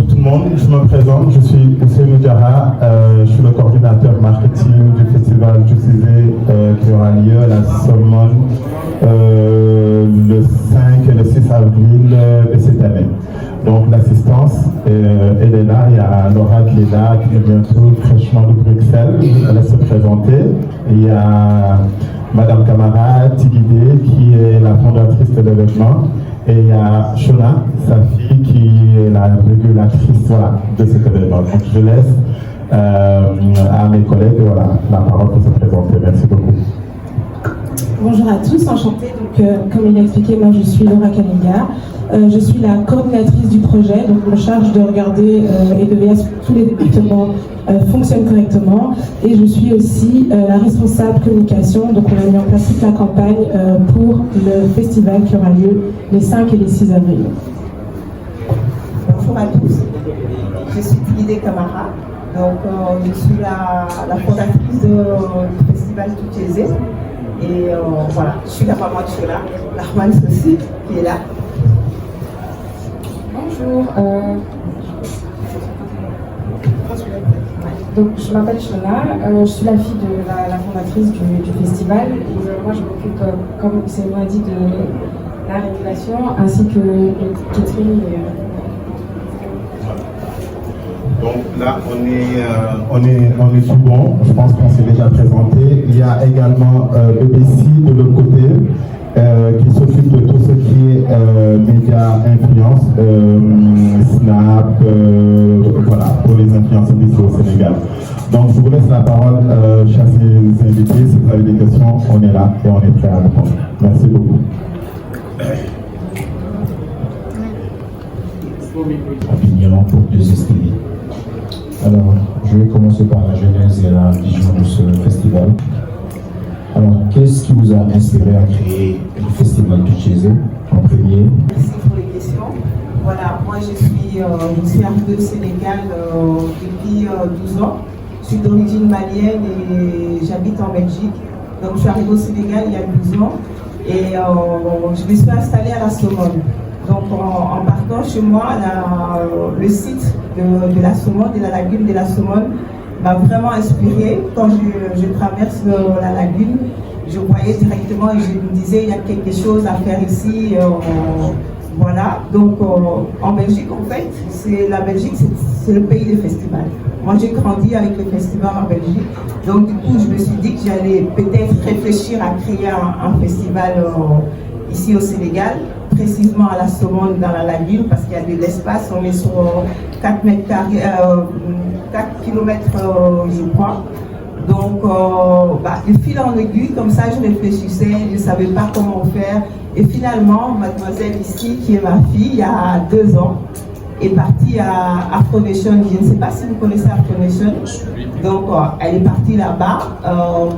Bonjour tout le monde, je me présente, je suis Ousseynou Diarra, je suis le coordinateur marketing du festival Jussizé qui aura lieu à la Somone le 5 et le 6 avril de cette année. Donc l'assistance, elle est là, il y a Laura qui est là, qui est bientôt fraîchement de Bruxelles, elle va se présenter. Il y a Madame Camara Tigidé qui est la fondatrice de l'événement. Et il y a Shona, sa fille, qui est la régulatrice de cet événement. Donc je laisse à mes collègues la parole pour se présenter. Merci beaucoup. Bonjour à tous, enchantée. Donc, comme il a expliqué, moi je suis Laura Kalinga. Je suis la coordinatrice du projet, donc je me charge de regarder et de veiller à ce que tous les départements fonctionnent correctement. Et je suis aussi la responsable communication, donc on a mis en place toute la campagne pour le festival qui aura lieu les 5 et les 6 avril. Bonjour à tous, je suis Tigidé Camara, donc je suis la fondatrice du festival Touchésé. Et voilà, je suis la maman de Shona, Rahman aussi, qui est là. Bonjour, donc je m'appelle Shona, je suis la fille de la fondatrice du festival. Et moi je m'occupe, comme c'est moi dit, de la régulation ainsi que le catering. Donc là, on est tout bon. Je pense qu'on s'est déjà présenté. Il y a également BBC de l'autre côté qui s'occupe de tout ce qui est médias, influence, Snap, voilà, pour les influenceurs ici au Sénégal. Donc je vous laisse la parole, chers invités. Si vous avez des questions, on est là et on est prêt à répondre. Merci beaucoup. Opinion pour deux esprits. Alors, je vais commencer par la genèse et la vision de ce festival. Alors, qu'est-ce qui vous a inspiré à créer le festival Touchésé en premier? Merci pour les questions. Voilà, moi je suis arrivée au Sénégal depuis 12 ans. Je suis d'origine malienne et j'habite en Belgique. Donc je suis arrivée au Sénégal il y a 12 ans et je me suis installée à la Somone. Donc en partant chez moi, le site de la Somone, de la lagune de la Somone, m'a vraiment inspirée. Quand je traverse la lagune, je voyais directement et je me disais il y a quelque chose à faire ici. Voilà. Donc en Belgique, en fait, la Belgique, c'est le pays des festivals. Moi, j'ai grandi avec les festivals en Belgique. Donc du coup, je me suis dit que j'allais peut-être réfléchir à créer un festival ici au Sénégal, précisément à la Somone dans la lagune, parce qu'il y a de l'espace. On est sur 4 mètres carrés, 4 km, je crois. Donc, de fil en aiguille, comme ça, je réfléchissais, je ne savais pas comment faire. Et finalement, mademoiselle ici, qui est ma fille, il y a 2 ans, est partie à Afro Nation. Je ne sais pas si vous connaissez Afro Nation. Donc, elle est partie là-bas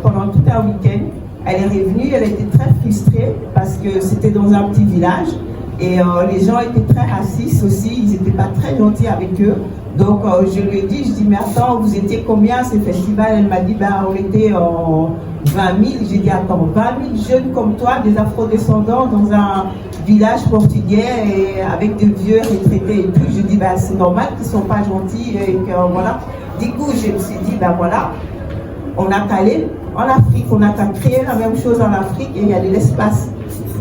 pendant tout un week-end. Elle est revenue, elle était très frustrée parce que c'était dans un petit village et les gens étaient très racistes aussi, ils n'étaient pas très gentils avec eux. Donc je lui ai dit, mais attends, vous étiez combien à ces festivals? Elle m'a dit, on était 20 000. J'ai dit, attends, 20 000 jeunes comme toi, des afro-descendants dans un village portugais et avec des vieux retraités et tout. Je dis, c'est normal qu'ils ne sont pas gentils et que voilà. Du coup, je me suis dit, voilà, on a qu'à aller en Afrique, on a qu'à créer la même chose en Afrique et il y a de l'espace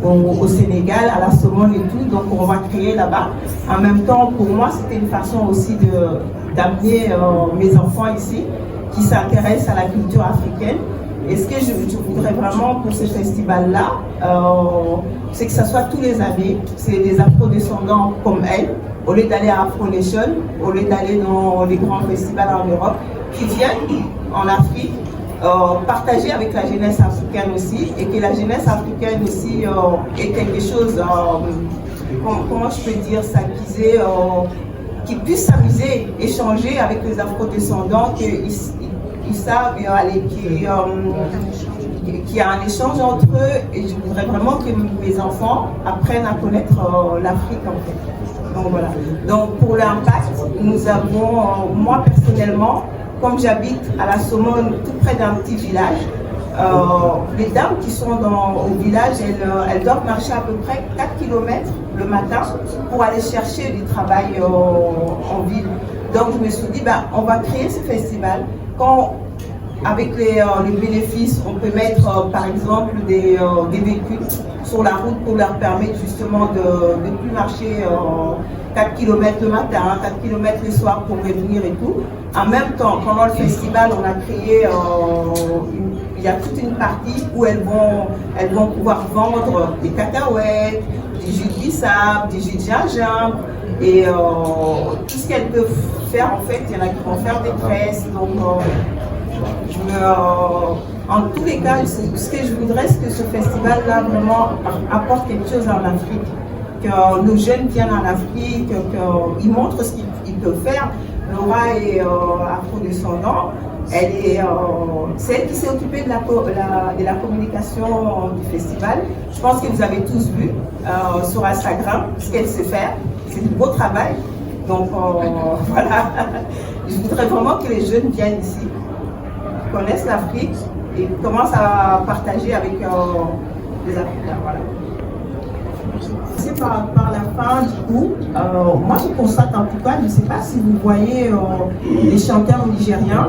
au Sénégal, à la Somone et tout, donc on va créer là-bas. En même temps, pour moi, c'était une façon aussi d'amener mes enfants ici qui s'intéressent à la culture africaine. Et ce que je voudrais vraiment pour ce festival-là, c'est que ça soit tous les années, c'est des afro-descendants comme elle, au lieu d'aller à Afro Nation, au lieu d'aller dans les grands festivals en Europe, qui viennent en Afrique, partager avec la jeunesse africaine aussi, et que la jeunesse africaine aussi est quelque chose, comment je peux dire ça, qui puisse s'amuser, échanger avec les afro-descendants, qu'ils savent qu'il y a un échange entre eux, et je voudrais vraiment que mes enfants apprennent à connaître l'Afrique en fait. Donc voilà. Donc pour l'impact, nous avons, moi personnellement, comme j'habite à la Somone, tout près d'un petit village, les dames qui sont au village, elles doivent marcher à peu près 4 km le matin pour aller chercher du travail en ville. Donc je me suis dit, on va créer ce festival. Avec les bénéfices, on peut mettre par exemple des véhicules sur la route pour leur permettre justement de ne plus marcher 4 km le matin, 4 km le soir pour revenir et tout. En même temps, pendant le festival, on a créé, il y a toute une partie où elles vont pouvoir vendre des cacahuètes, des jus de bissap, des jus de gingembre et tout ce qu'elles peuvent faire en fait. Il y en a qui vont faire des tresses. Donc, en tous les cas, ce que je voudrais, c'est que ce festival-là vraiment apporte quelque chose en Afrique. Que nos jeunes viennent en Afrique, qu'ils montrent ce qu'ils peuvent faire. Laura est afro-descendante. C'est elle qui s'est occupée de la communication du festival. Je pense que vous avez tous vu sur Instagram ce qu'elle sait faire. C'est du beau travail. Donc voilà, je voudrais vraiment que les jeunes viennent ici, connaissent l'Afrique et commencent à partager avec les Africains. Voilà. C'est par la fin du coup, moi je constate en tout cas, je ne sais pas si vous voyez les chanteurs nigériens,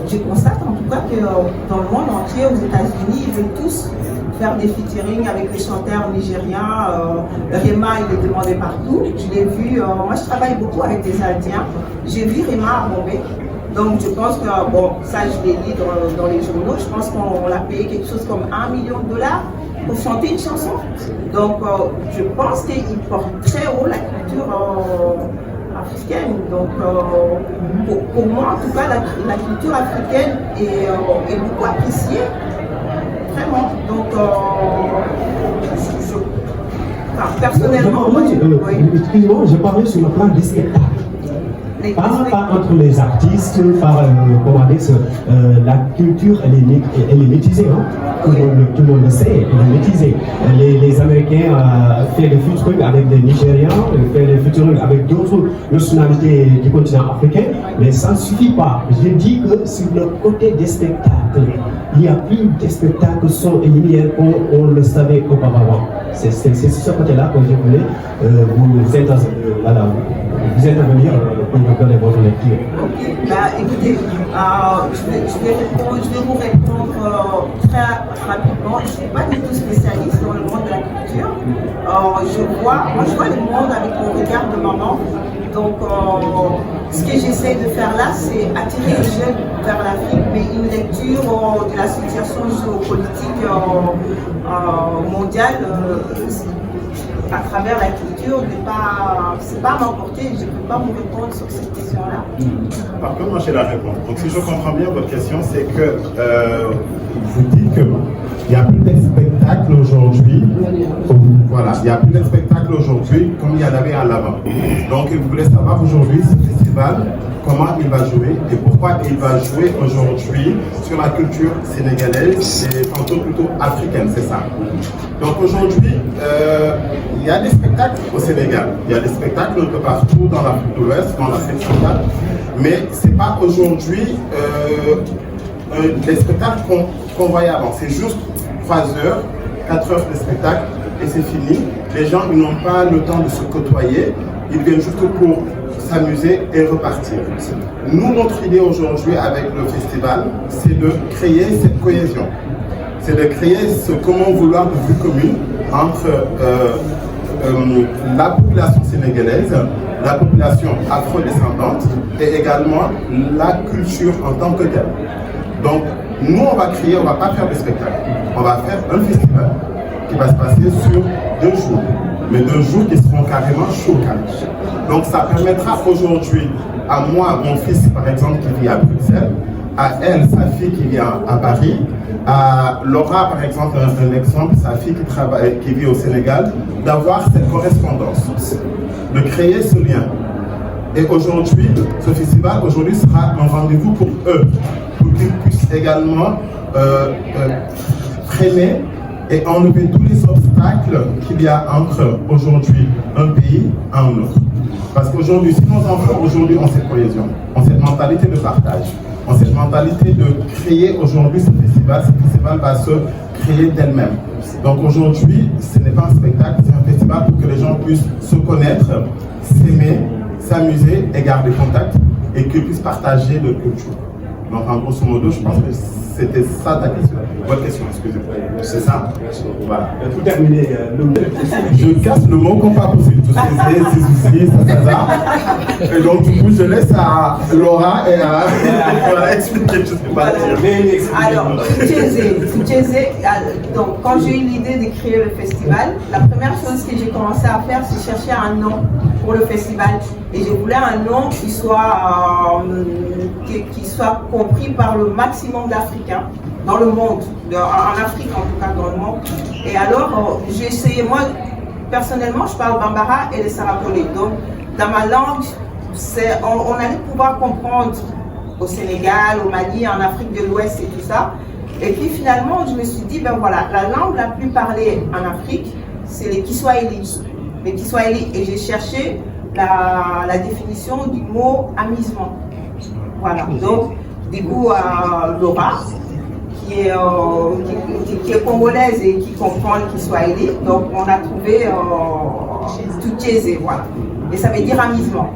je constate en tout cas que dans le monde entier, aux États-Unis, ils veulent tous faire des featuring avec les chanteurs nigériens. Rema, il est demandé partout. Je l'ai vu, moi je travaille beaucoup avec des Indiens. J'ai vu Rema à Bombay. Donc je pense que, bon, ça je l'ai lu dans les journaux, je pense qu'on l'a payé quelque chose comme $1 million pour chanter une chanson. Donc je pense qu'il porte très haut la culture africaine. Donc pour moi, en tout cas, la culture africaine est beaucoup appréciée. Vraiment. Donc personnellement, excusez-moi, je parlais sur le plan des spectacles. Pas entre les artistes, la culture elle est métisée, hein? Tout le monde le sait, elle est métisée. Les Américains font des featuring avec des Nigériens, font des featuring avec d'autres nationalités du continent africain, mais ça ne suffit pas. Je dis que sur le côté des spectacles, il n'y a plus de spectacles son et lumière comme on le savait auparavant. C'est ce côté-là que je voulais vous intervenir pour me donner votre lecture. Écoutez, je vais vous répondre très rapidement. Je ne suis pas du tout spécialiste dans le monde de la culture. Je vois le monde avec mon regard de maman. Donc, ce que j'essaie de faire là, c'est attirer les jeunes vers l'Afrique, mais une lecture de la situation géopolitique mondiale à travers la culture, c'est pas à m'emporter, je ne peux pas vous répondre sur cette question-là. Par contre, moi j'ai la réponse. Donc si je comprends bien votre question, c'est que vous dites qu'il n'y a plus de spectacle aujourd'hui. Voilà, il n'y a plus de spectacle aujourd'hui comme il y en avait à l'avant. Donc vous voulez savoir aujourd'hui ce festival, comment il va jouer et pourquoi il va jouer aujourd'hui sur la culture sénégalaise et tantôt plutôt africaine, c'est ça. Donc aujourd'hui, il y a des spectacles au Sénégal, il y a des spectacles un peu partout dans l'Afrique de l'Ouest, dans l'Afrique centrale, mais ce n'est pas aujourd'hui les spectacles qu'on voyait avant. C'est juste 3 heures, 4 heures de spectacle et c'est fini. Les gens n'ont pas le temps de se côtoyer, ils viennent juste pour s'amuser et repartir. Nous, notre idée aujourd'hui avec le festival, c'est de créer cette cohésion. C'est de créer ce commun vouloir de vue commune entre la population sénégalaise, la population afro-descendante et également la culture en tant que telle. Donc, nous, on va créer, on ne va pas faire de spectacle. On va faire un festival qui va se passer sur 2 jours, mais 2 jours qui seront carrément choquants. Donc, ça permettra aujourd'hui à moi, mon fils, par exemple, qui vit à Bruxelles, à elle, sa fille qui vient à Paris, à Laura, par exemple, un exemple, sa fille qui vit au Sénégal, d'avoir cette correspondance, de créer ce lien. Et aujourd'hui, ce festival aujourd'hui sera un rendez-vous pour eux, pour qu'ils puissent également freiner et enlever tous les obstacles qu'il y a entre aujourd'hui un pays et un autre. Parce qu'aujourd'hui, si nos enfants aujourd'hui ont cette cohésion, ont cette mentalité de partage, ont cette mentalité de créer aujourd'hui ce festival, festival va se créer d'elle-même. Donc aujourd'hui, ce n'est pas un spectacle, c'est un festival pour que les gens puissent se connaître, s'aimer, s'amuser et garder contact et qu'ils puissent partager leur culture. Donc en grosso modo, je pense que c'était ça ta question. Votre question, excusez-moi. C'est ça? Voilà. Pour terminer, je casse le mot comme pas possible. Tout ça. Et donc du coup, je laisse à Laura et à expliquer, je ne sais pas dire. Alors, donc quand j'ai eu l'idée de créer le festival, la première chose que j'ai commencé à faire, c'est chercher un nom pour le festival. Et je voulais un nom qui soit compris par le maximum d'Africains dans le monde, en Afrique en tout cas dans le monde. Et alors, j'ai essayé, moi, personnellement, je parle bambara et le sarapolé. Donc, dans ma langue, on allait pouvoir comprendre au Sénégal, au Mali, en Afrique de l'Ouest et tout ça. Et puis finalement, je me suis dit, ben voilà, la langue la plus parlée en Afrique, c'est les Kiswahili. Les Kiswahili. Et j'ai cherché la définition du mot amusement. Voilà. Donc, du coup, Laura, qui est congolaise et qui comprend le Kiswahili, donc on a trouvé Tucheze, voilà. Et ça veut dire amusement.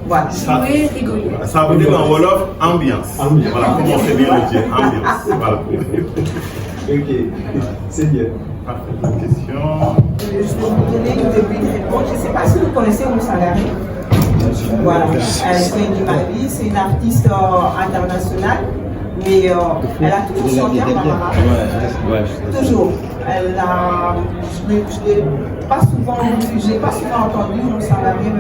Voilà. Jouer, rigoler. Ça veut dire en Wolof, ambiance. Voilà, comment c'est bien le dire, ambiance. Voilà. Ok, c'est bien. Parfait. Question. Je vais vous donner une début de réponse. Je ne sais pas si vous connaissez Moussa Gari. Voilà, elle vient du Mali, c'est une artiste internationale, mais elle a toujours chanté en bambara. Toujours. Je l'ai pas souvent vu, je n'ai pas souvent entendu Moussa Gari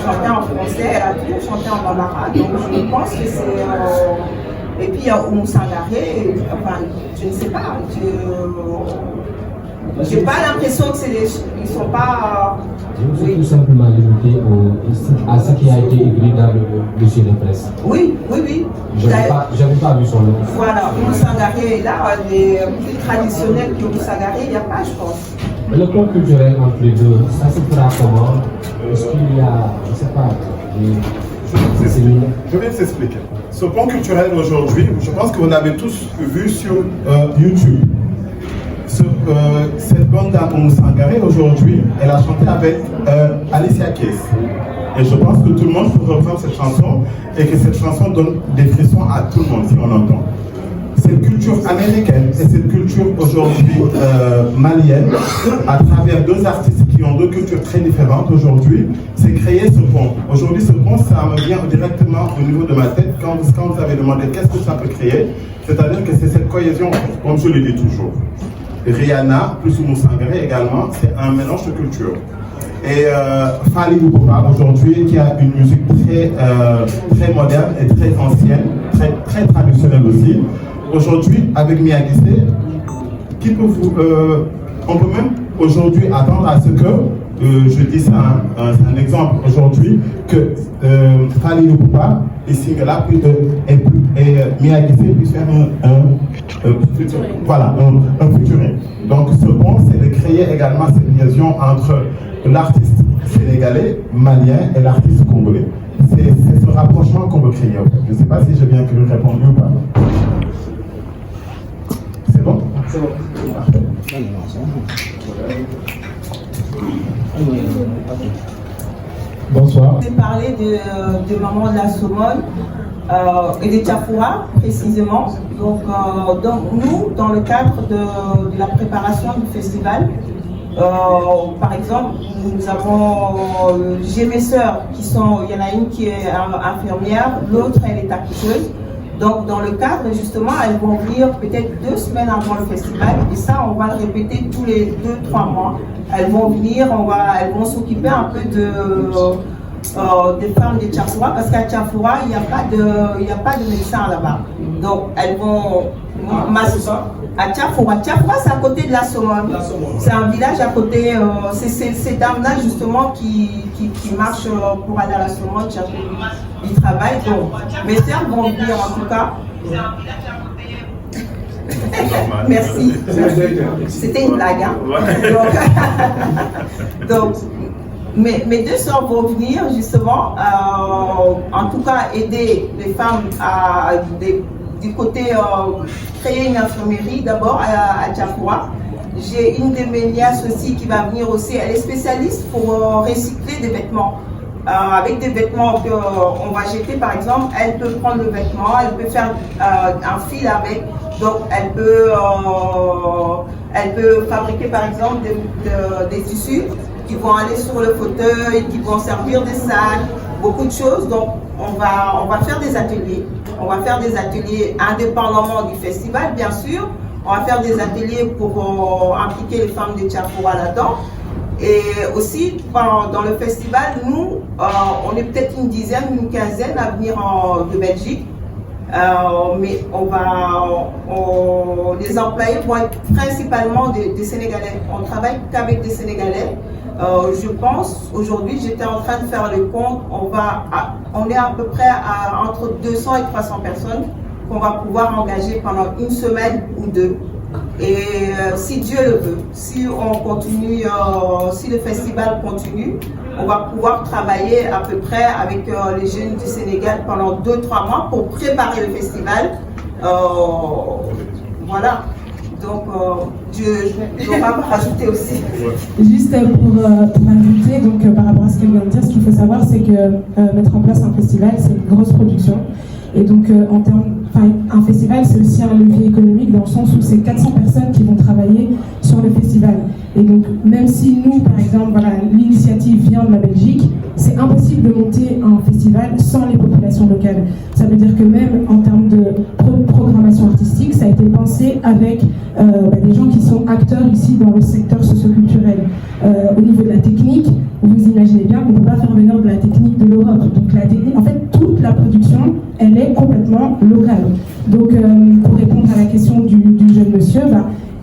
chanter en français, elle a toujours chanté en bambara. Donc je pense que c'est. Et puis il y a Moussa Gari, enfin, je ne sais pas. J'ai pas l'impression que ils sont pas. Je me suis tout simplement limité à ce qui a été écrit dans le dossier de presse. Oui. Je n'avais pas vu son nom. Voilà, Moussa Gari est là, les plus traditionnels que Moussa Gari, il n'y a pas, je pense. Mais le plan culturel entre les deux, ça se fera comment? Est-ce qu'il y a, je ne sais pas, je vais s'expliquer. Ce pont culturel aujourd'hui, je pense que vous l'avez tous vu sur YouTube. Cette bande d'Amour Sangaré aujourd'hui, elle a chanté avec Alicia Keys. Et je pense que tout le monde peut reprendre cette chanson et que cette chanson donne des frissons à tout le monde si on l'entend. Cette culture américaine et cette culture aujourd'hui malienne, à travers deux artistes qui ont deux cultures très différentes aujourd'hui, c'est créer ce pont. Aujourd'hui, ce pont, ça me vient directement au niveau de ma tête quand vous avez demandé qu'est-ce que ça peut créer. C'est-à-dire que c'est cette cohésion, comme je le dis toujours. Rihanna, plus Moussa Gari également, c'est un mélange de cultures. Et Fally Ipupa aujourd'hui, qui a une musique très moderne et très ancienne, très traditionnelle aussi. Aujourd'hui, avec Mia Guissé, on peut même aujourd'hui attendre à ce que, je dis ça, c'est un exemple aujourd'hui, que Fally Ipupa et Singala et Mia Guissé puissent faire un featuring. Donc ce pont, c'est de créer également cette liaison entre l'artiste sénégalais, malien et l'artiste congolais. C'est ce rapprochement qu'on veut créer. En fait. Je ne sais pas si j'ai bien répondu ou pas. C'est bon? C'est bon. Bonsoir. Je vais parler de Maman de la Somone et des Tchafoura précisément. Donc nous, dans le cadre de la préparation du festival, par exemple, nous avons, j'ai mes sœurs qui sont, il y en a une qui est infirmière, l'autre elle est accoucheuse. Donc dans le cadre, justement, elles vont venir peut-être 2 semaines avant le festival et ça, on va le répéter tous les 2-3 mois. Elles vont venir, elles vont s'occuper un peu des femmes de Tchafoura parce qu'à Tchafoura, il n'y a pas de médecin là-bas. Donc elles vont... À Tchafoura, c'est à côté de la Somone. C'est un village à côté. C'est ces dames-là justement qui marchent pour aller à la Somone chercher du travail. Donc mes sœurs vont venir en tout cas. Merci. C'était une blague. Hein? Donc mes 2 sœurs vont venir justement, en tout cas aider les femmes à du côté créer une infirmerie d'abord à Djafoura. J'ai une de mes nièces aussi qui va venir aussi, elle est spécialiste pour recycler des vêtements. Avec des vêtements qu'on va jeter par exemple, elle peut prendre le vêtement, elle peut faire un fil avec, donc elle peut fabriquer par exemple des tissus qui vont aller sur le fauteuil, qui vont servir des sacs, beaucoup de choses. Donc on va faire des ateliers. On va faire des ateliers indépendamment du festival, bien sûr. On va faire des ateliers pour impliquer les femmes de Djafoura là-dedans. Et aussi, dans le festival, nous, on est peut-être une dizaine, une quinzaine à venir de Belgique. Mais les employés vont être principalement des Sénégalais. On ne travaille qu'avec des Sénégalais. Je pense, aujourd'hui, j'étais en train de faire le compte, on est à peu près entre 200 et 300 personnes qu'on va pouvoir engager pendant une semaine ou deux. Et si Dieu le veut, si on continue, si le festival continue, on va pouvoir travailler à peu près avec les jeunes du Sénégal pendant 2-3 mois pour préparer le festival. Voilà. Donc, je dois pas rajouter aussi. Juste pour ajouter, donc par rapport à ce qu'elle vient de dire, ce qu'il faut savoir, c'est que mettre en place un festival, c'est une grosse production. Et donc, un festival, c'est aussi un levier économique dans le sens où c'est 400 personnes qui vont travailler sur le festival. Et donc, même si nous, par exemple, voilà, l'initiative vient de la Belgique, c'est impossible de monter un festival sans les populations locales. Ça veut dire que même en termes de programmation artistique, ça a été pensé avec des gens qui sont acteurs ici dans le secteur socioculturel. Au niveau de la technique, vous imaginez bien qu'on ne peut pas faire venir de la technique de l'Europe. Donc la technique, en fait, toute la production, elle est complètement locale. Donc pour répondre à la question du jeune monsieur,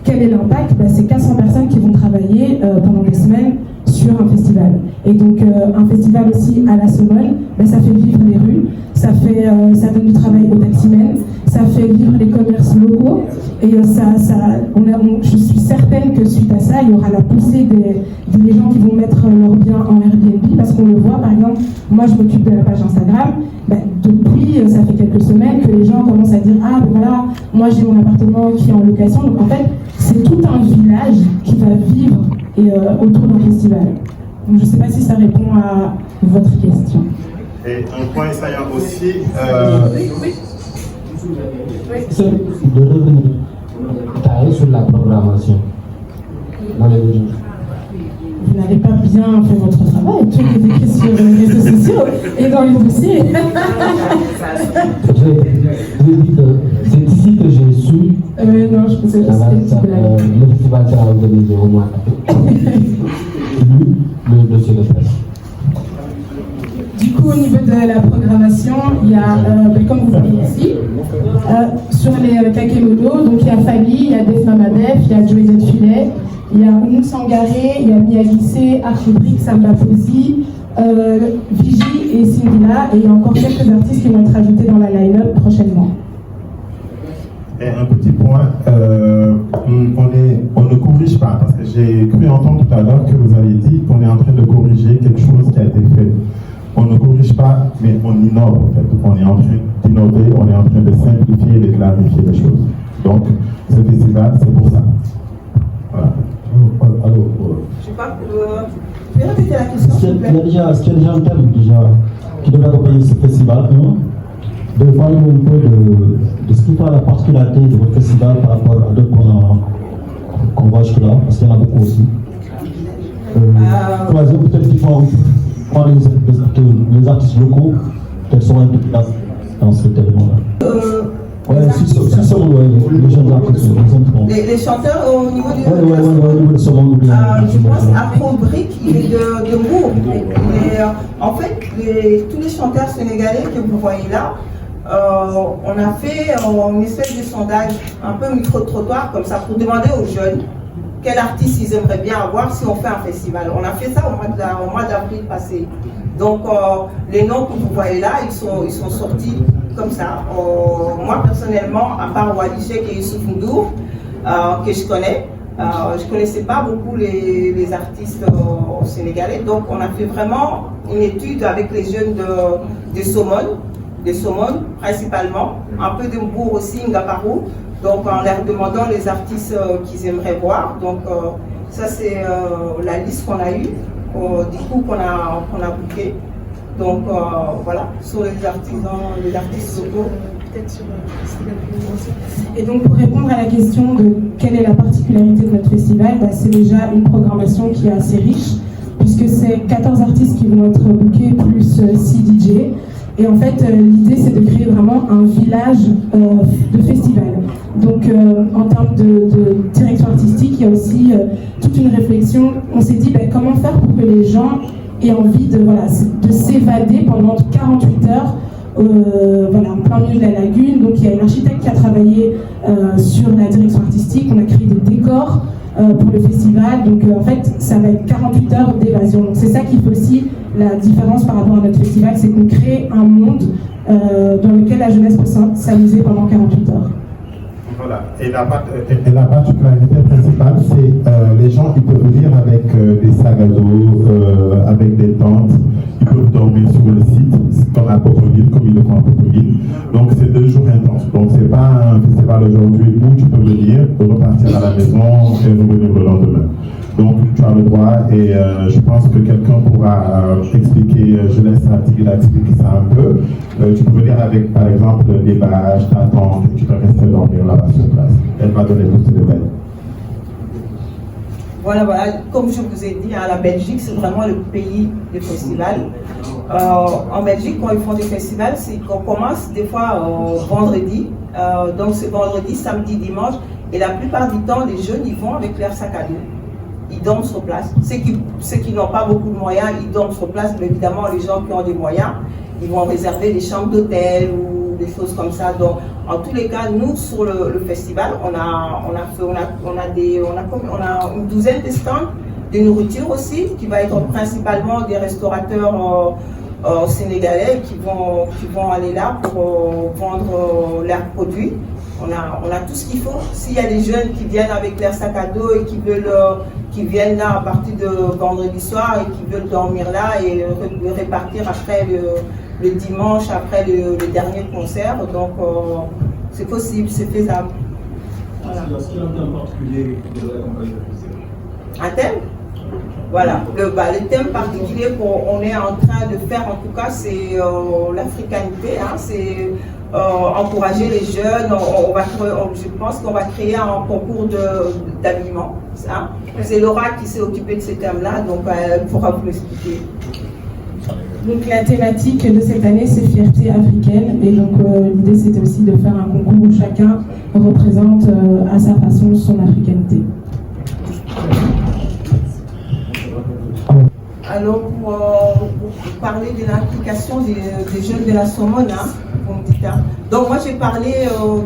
quel est l'impact? C'est 400 personnes qui vont travailler pendant des semaines sur un festival. Et donc un festival aussi à la Somone, ça fait vivre les rues, ça donne du travail aux taximens, ça fait vivre les commerces locaux. Et je suis certaine que suite à ça, il y aura la poussée des gens qui vont mettre leurs biens en Airbnb, parce qu'on le voit, par exemple, moi je m'occupe de la page Instagram, depuis ça fait quelques semaines que les gens commencent à dire « Ah ben voilà, moi j'ai mon appartement qui est en location ». Donc en fait, c'est tout un village qui va vivre autour d'un festival. Donc je ne sais pas si ça répond à votre question. Et un point saillant aussi, c'est de revenir sur la programmation dans les régions. Vous n'avez pas bien fait votre travail, tout est écrit sur les réseaux sociaux et dans les dossiers. J'ai dit que c'est ici que j'ai su non, je pensais que c'était le festival sera organisé au mois le dossier de presse. Du coup, au niveau de la programmation, il y a, comme vous voyez ici, sur les Kakemono, donc il y a Fali, il y a Defma Madef, il y a Joey Filet, il y a Oumou Sangaré, il y a Mia Lissé, Archibrick, Samba Posi, Vigie et Sindila, et il y a encore quelques artistes qui vont être ajoutés dans la line-up prochainement. Et un petit point, on ne corrige pas, parce que j'ai cru entendre tout à l'heure que vous avez dit qu'on est en train de corriger quelque chose qui a été fait. On ne corrige pas, mais on innove en fait. On est en train d'innover, on est en train de simplifier et de clarifier les choses. Donc, ce festival, c'est pour ça. Voilà. Je ne sais pas, vous pouvez répéter la question, s'il vous plaît? Est-ce qu'il y a déjà un thème qui devrait accompagner ce festival, de parler un peu de ce qui fait la particularité de votre festival par rapport à d'autres qu'on voit jusque-là, parce qu'il y en a beaucoup aussi. Troisième, peut-être qu'il faut prendre les artistes locaux, quels sont impliqués dans cet événement-là. Les jeunes artistes, les chanteurs au niveau du... je pense Afrobrick, il est de Mour. En fait, tous les chanteurs sénégalais que vous voyez là, on a fait une espèce de sondage, un peu micro-trottoir comme ça, pour demander aux jeunes quel artiste ils aimeraient bien avoir si on fait un festival. On a fait ça au mois d'avril passé. Donc les noms que vous voyez là, ils sont sortis comme ça. Moi personnellement, à part Wally Sheikh et Youssouf N'Dour, que je connais, je ne connaissais pas beaucoup les artistes sénégalais. Donc on a fait vraiment une étude avec les jeunes de Somone de Somone principalement, un peu de Mbour aussi, Ngaparou. Donc en leur demandant les artistes qu'ils aimeraient voir. Donc ça c'est la liste qu'on a eue, du coup qu'on a booké. Donc voilà, sur les artisans, les artistes locaux. Peut-être sur Et donc pour répondre à la question de quelle est la particularité de notre festival, c'est déjà une programmation qui est assez riche, puisque c'est 14 artistes qui vont être bookés plus 6 DJ. Et en fait, l'idée, c'est de créer vraiment un village de festival. Donc, en termes de direction artistique, il y a aussi toute une réflexion. On s'est dit, comment faire pour que les gens aient envie de s'évader pendant 48 heures en plein milieu de la lagune. Donc, il y a une architecte qui a travaillé sur la direction artistique. On a créé des décors pour le festival. Donc, en fait, ça va être 48 heures d'évasion. Donc, c'est ça qui fait aussi la différence par rapport à notre festival, c'est qu'on crée un monde dans lequel la jeunesse peut s'amuser pendant 48 heures. Voilà. Et la particularité principale, c'est les gens ils peuvent venir avec des sacs à dos, avec des tentes, ils peuvent dormir sur le site, comme à Popoville, comme ils le font à Popoville. Donc c'est 2 jours intenses. Donc c'est pas un festival aujourd'hui où tu peux venir, repartir à la maison et revenir le lendemain. Donc tu as le droit et je pense que quelqu'un pourra expliquer, je laisse Tigila expliquer ça un peu. Tu peux venir avec par exemple des bâches, t'attendre, tu peux rester dormir là-bas sur place. Elle va donner tous ces détails. Voilà, comme je vous ai dit, la Belgique c'est vraiment le pays des festivals. En Belgique, quand ils font des festivals, c'est qu'on commence des fois vendredi, donc c'est vendredi, samedi, dimanche, et la plupart du temps les jeunes ils vont avec leur sac à dos. Ils dorment sur place. Ceux qui n'ont pas beaucoup de moyens, ils dorment sur place. Mais évidemment, les gens qui ont des moyens, ils vont réserver des chambres d'hôtel ou des choses comme ça. Donc, en tous les cas, nous, sur le festival, on a une douzaine de stands de nourriture aussi, qui va être principalement des restaurateurs sénégalais qui vont aller là pour vendre leurs produits. On a tout ce qu'il faut. S'il y a des jeunes qui viennent avec leur sac à dos et qui viennent là à partir de vendredi soir et qui veulent dormir là et répartir après le dimanche, après le dernier concert. Donc c'est possible, c'est faisable. Voilà. Est-ce qu'il y a un thème particulier que vous devez accompagner? Un thème? Voilà, le thème particulier qu'on est en train de faire en tout cas, c'est l'africanité, c'est encourager les jeunes. Je pense qu'on va créer un concours d'habillement. C'est Laura qui s'est occupée de ce thème-là, donc elle pourra vous l'expliquer. Donc la thématique de cette année, c'est fierté africaine, et donc l'idée c'était aussi de faire un concours où chacun représente à sa façon son africanité. Alors, pour parler de l'implication des jeunes de la Somone, donc moi j'ai parlé,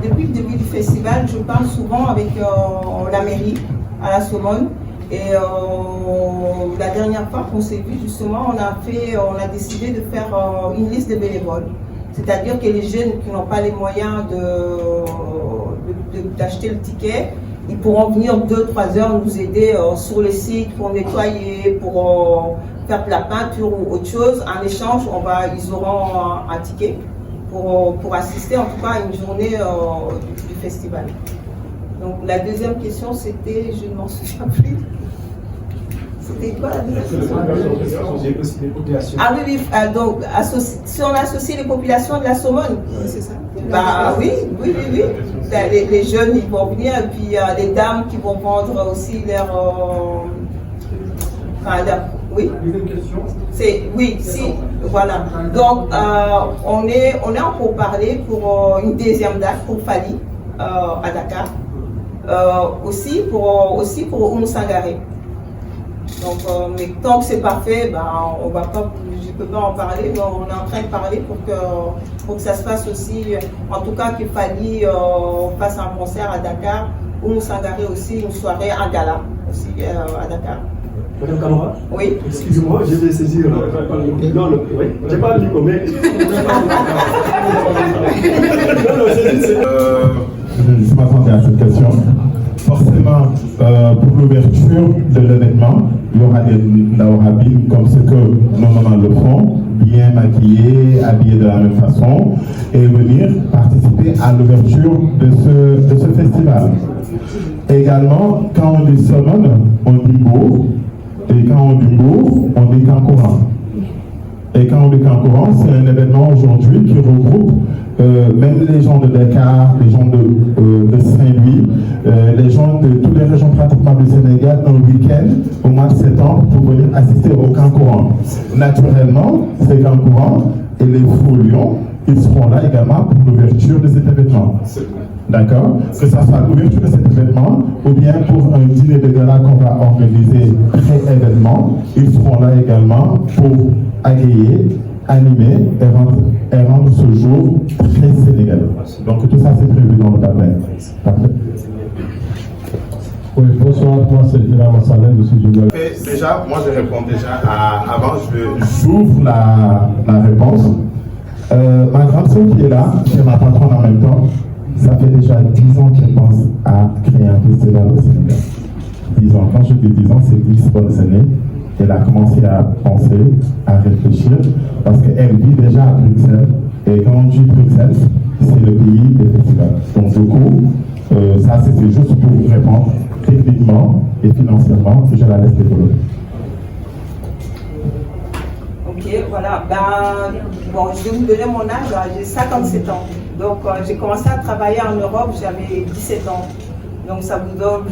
depuis le début du festival, je parle souvent avec la mairie à la Somone. Et la dernière fois qu'on s'est vu, justement, on a décidé de faire une liste de bénévoles. C'est-à-dire que les jeunes qui n'ont pas les moyens d'acheter le ticket, ils pourront venir 2-3 heures nous aider sur le site pour nettoyer, pour faire de la peinture ou autre chose. En échange, ils auront un ticket pour assister en tout cas à une journée du festival. Donc la deuxième question c'était, je ne m'en souviens plus. C'était quoi la deuxième question? Ah oui, donc si on associe les populations de la Somone, c'est ça? Oui. Les jeunes ils vont venir et puis les dames qui vont vendre aussi oui. Voilà. Donc on est en pourparlers pour une deuxième date pour Fali à Dakar. Aussi pour Oumou Sangaré. Donc, mais tant que c'est pas fait, je peux pas en parler, mais on est en train de parler pour que ça se fasse aussi, en tout cas qu'il Fali fasse un concert à Dakar, Oumou Sangaré aussi, une soirée, un gala aussi à Dakar. Madame Camara? Oui. Excusez-moi, je vais saisir. Non, oui, j'ai pas lu combien. Je ne suis pas attendu à cette question. Forcément, pour l'ouverture de l'événement, il y aura des Naorabim comme ce que nos mamans le font, bien bien maquillés, habillés de la même façon, et venir participer à l'ouverture de ce festival. Également, quand on dit Somone, on dit Bourg, et quand on dit Bourg, on dit Kankourang. Et quand on dit Kankourang, c'est un événement aujourd'hui qui regroupe même les gens de Dakar, les gens de Saint-Louis, les gens de toutes les régions pratiquement du Sénégal un week-end au mois de septembre pour venir assister au Kankourang. Naturellement, ces Kankourang et les fous lions, ils seront là également pour l'ouverture de cet événement. D'accord? Que ça soit l'ouverture de cet événement ou bien pour un dîner de gala qu'on va organiser pré-événement, ils seront là également pour accueillir, animer et rendre ce jour très sénégalais. Donc tout ça c'est prévu dans le papier. Parfait. Oui, bonsoir, moi c'est Iram Saleh, je suis journaliste. Déjà, moi je réponds déjà avant, j'ouvre la réponse. Ma grande sœur qui est là, qui est ma patronne en même temps, ça fait déjà 10 ans qu'elle pense à créer un festival au Sénégal. 10 ans. Quand je dis 10 ans, c'est 10 bonnes années. Elle a commencé à penser, à réfléchir, parce qu'elle vit déjà à Bruxelles. Et quand on dit Bruxelles, c'est le pays des festivals. Donc du coup, ça c'était juste pour répondre techniquement et financièrement, je la laisse développer. Ok, voilà. Bon, je vais vous donner mon âge, j'ai 57 ans. Donc j'ai commencé à travailler en Europe, j'avais 17 ans. Donc ça vous donne,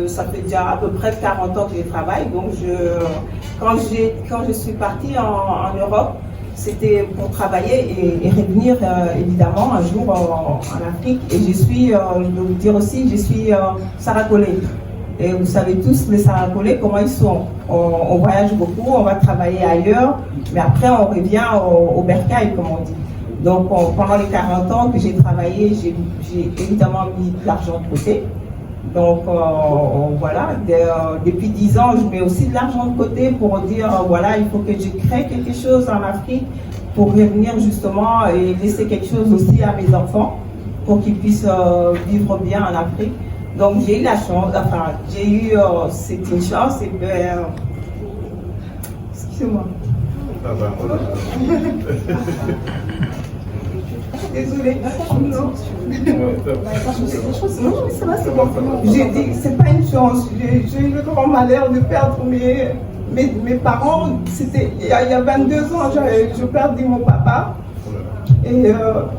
ça fait déjà à peu près 40 ans que je travaille. Donc quand je suis partie en Europe, c'était pour travailler et revenir évidemment un jour en Afrique. Et je dois vous dire aussi, je suis Saracolais. Et vous savez tous les Saracolais, comment ils sont. On voyage beaucoup, on va travailler ailleurs, mais après on revient au bercail, comme on dit. Donc pendant les 40 ans que j'ai travaillé, j'ai évidemment mis de l'argent de côté. Donc voilà, depuis 10 ans, je mets aussi de l'argent de côté pour dire, voilà, il faut que je crée quelque chose en Afrique pour revenir justement et laisser quelque chose aussi à mes enfants pour qu'ils puissent vivre bien en Afrique. Donc j'ai eu la chance, enfin j'ai eu, c'est une chance et excusez-moi. Désolée. Non, ça va, c'est bon. J'ai dit que c'est pas une chance. J'ai eu le grand malheur de perdre mes parents. Il y a 22 ans, je perdis mon papa. Et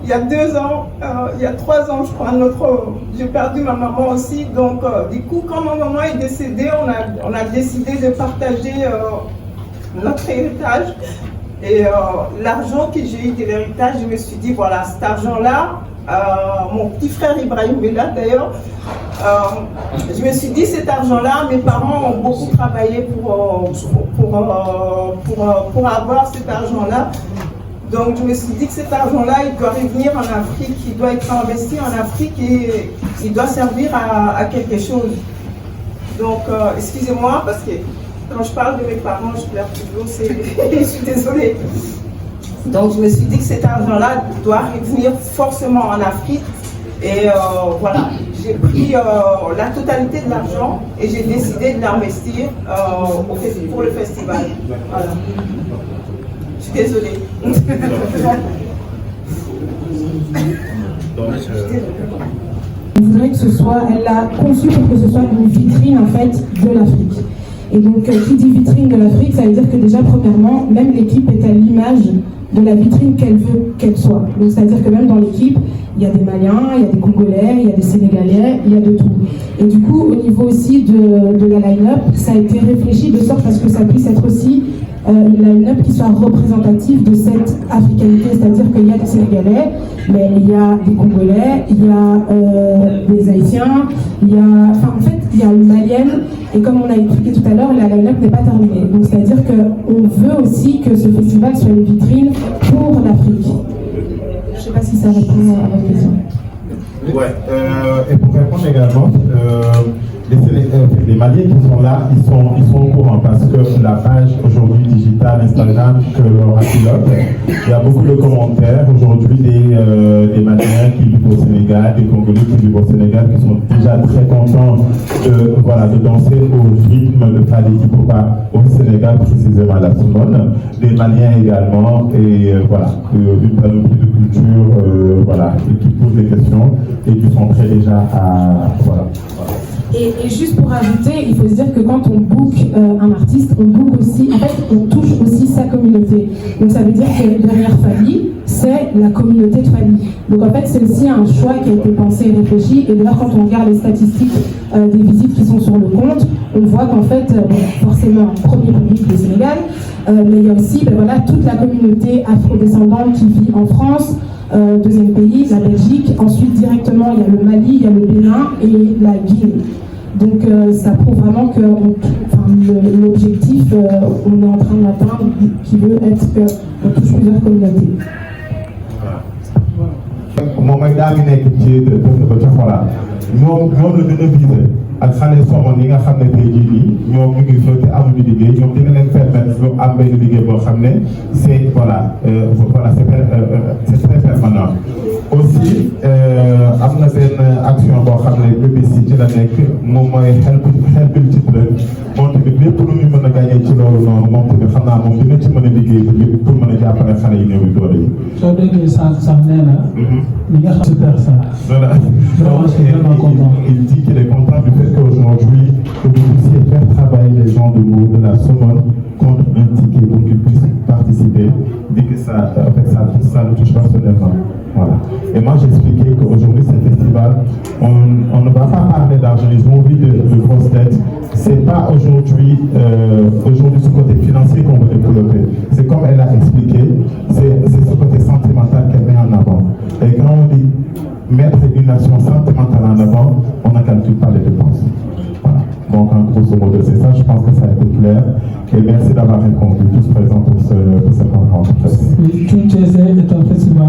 il y a 2 ans, il y a 3 ans, je crois, j'ai perdu ma maman aussi. Donc, du coup, quand ma maman est décédée, on a décidé de partager notre héritage. Et l'argent que j'ai eu de l'héritage, je me suis dit, voilà, cet argent-là, mon petit frère Ibrahim est là d'ailleurs, je me suis dit, cet argent-là, mes parents ont beaucoup travaillé pour avoir cet argent-là. Donc je me suis dit que cet argent-là, il doit revenir en Afrique, il doit être investi en Afrique et il doit servir à quelque chose. Donc, excusez-moi, parce que quand je parle de mes parents, je pleure toujours, je suis désolée. Donc je me suis dit que cet argent-là doit revenir forcément en Afrique. Et voilà, j'ai pris la totalité de l'argent et j'ai décidé de l'investir pour le festival. Voilà. Je suis désolée. On voudrait que ce soit, elle l'a conçu pour que ce soit une vitrine en fait de l'Afrique. Et donc, qui dit vitrine de l'Afrique, ça veut dire que déjà, premièrement, même l'équipe est à l'image de la vitrine qu'elle veut qu'elle soit. Donc, c'est-à-dire que même dans l'équipe, il y a des Maliens, il y a des Congolais, il y a des Sénégalais, il y a de tout. Et du coup, au niveau aussi de la line-up, ça a été réfléchi de sorte à ce que ça puisse être aussi une line-up qui soit représentative de cette africanité, c'est-à-dire qu'il y a des Sénégalais, mais il y a des Congolais, il y a des Haïtiens, il y a, enfin en fait, il y a une Malienne, et comme on a expliqué tout à l'heure, la line-up n'est pas terminée. Donc c'est-à-dire qu'on veut aussi que ce festival soit une vitrine pour l'Afrique. Je ne sais pas si ça répond à votre question. Ouais, et pour répondre également, les Maliens qui sont là, ils sont au courant parce que la page aujourd'hui digitale Instagram que l'on a pilote, il y a beaucoup de commentaires aujourd'hui des Maliens qui vivent au Sénégal, des Congolais qui vivent au Sénégal, qui sont déjà très contents de danser au rythme de Fally Ipupa au Sénégal, précisément à la Somone, des Maliens également, et une panoplie de cultures, et qui posent des questions et qui sont prêts déjà à Et juste pour ajouter, il faut se dire que quand on book un artiste, on book aussi, en fait, on touche aussi sa communauté. Donc ça veut dire que derrière Fally, c'est la communauté de Fally. Donc en fait, c'est aussi un choix qui a été pensé et réfléchi. Et d'ailleurs, quand on regarde les statistiques des visites qui sont sur le compte, on voit qu'en fait, forcément, premier public le Sénégal, mais il y a aussi toute la communauté afro-descendante qui vit en France. Deuxième pays, la Belgique. Ensuite, directement, il y a le Mali, il y a le Bénin et la Guinée. Donc, ça prouve vraiment que l'objectif, on est en train de l'atteindre, qui veut être qu'on touche plusieurs communautés. moom mooy daa ngi nekk ci dëkk ba ca Fora ñoom la gën a visé ak xale Somone yi nga xam ne tey jii nii ñoom ñu ngi fa te amuñu liggéey ñoom dina leen permettre ñu am benn liggéey boo xam ne c'est c'est très permanent. Aussi am na benn action boo xam ne BBC ci la nekk moom mooy Helping Children moom tamit lépp lu ñu mën a gagné ci loolu noonu moom tamit xam naa moom dina ci mën a liggéey tamit pour mën a jàppale xale yi néew doole yi. soo déggee sax nee na. ñi nga xam super ça. Voilà. Vraiment, je suis vraiment content. Il dit qu'il est content du fait qu'aujourd'hui, que vous puissiez faire travailler les gens de la Somone contre un ticket pour qu'ils puissent participer. Il dit que ça le touche personnellement. Voilà. Et moi, j'expliquais qu'aujourd'hui, ce festival, on ne va pas parler d'argent. Ils ont envie de grosses dettes. C'est pas aujourd'hui ce côté financier qu'on veut développer. C'est comme elle a expliqué, c'est ce côté sentimental qu'elle met en avant. Et quand on dit mettre une nation sentimentale en avant, on ne calcule pas les dépenses. Voilà. Donc, en grosso modo, c'est ça. Je pense que ça a été clair. Et merci d'avoir répondu tous présents pour cette rencontre. Tout est un festival.